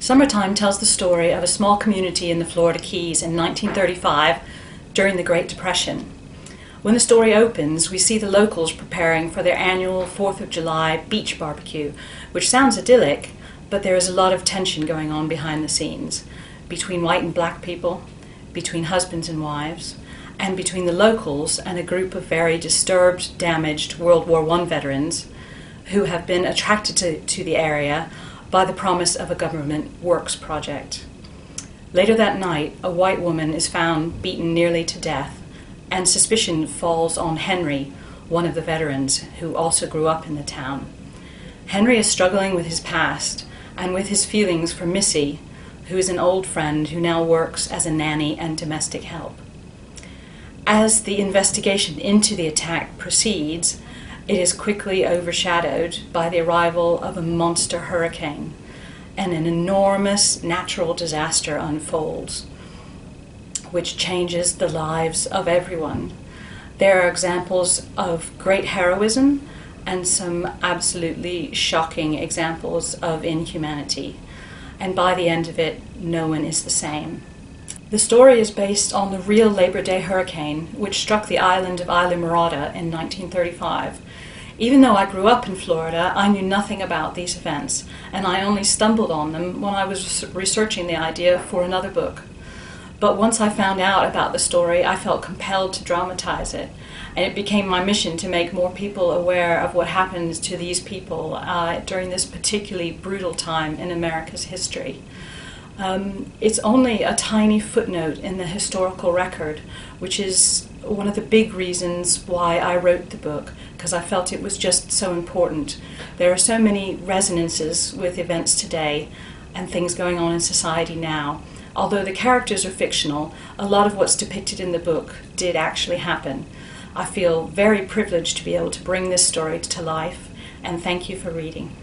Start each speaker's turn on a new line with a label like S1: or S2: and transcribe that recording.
S1: Summertime tells the story of a small community in the Florida Keys in 1935 during the Great Depression. When the story opens, we see the locals preparing for their annual 4th of July beach barbecue, which sounds idyllic, but there is a lot of tension going on behind the scenes, between white and black people, between husbands and wives, and between the locals and a group of very disturbed, damaged World War I veterans who have been attracted to the area by the promise of a government works project. Later that night, a white woman is found beaten nearly to death, and suspicion falls on Henry, one of the veterans who also grew up in the town. Henry is struggling with his past and with his feelings for Missy, who is an old friend who now works as a nanny and domestic help. As the investigation into the attack proceeds, it is quickly overshadowed by the arrival of a monster hurricane, and an enormous natural disaster unfolds, which changes the lives of everyone. There are examples of great heroism and some absolutely shocking examples of inhumanity, and by the end of it, no one is the same. The story is based on the real Labor Day hurricane, which struck the island of Islamorada in 1935. Even though I grew up in Florida, I knew nothing about these events, and I only stumbled on them when I was researching the idea for another book. But once I found out about the story, I felt compelled to dramatize it, and it became my mission to make more people aware of what happened to these people during this particularly brutal time in America's history. It's only a tiny footnote in the historical record, which is one of the big reasons why I wrote the book, because I felt it was just so important. There are so many resonances with events today and things going on in society now. Although the characters are fictional, a lot of what's depicted in the book did actually happen. I feel very privileged to be able to bring this story to life, and thank you for reading.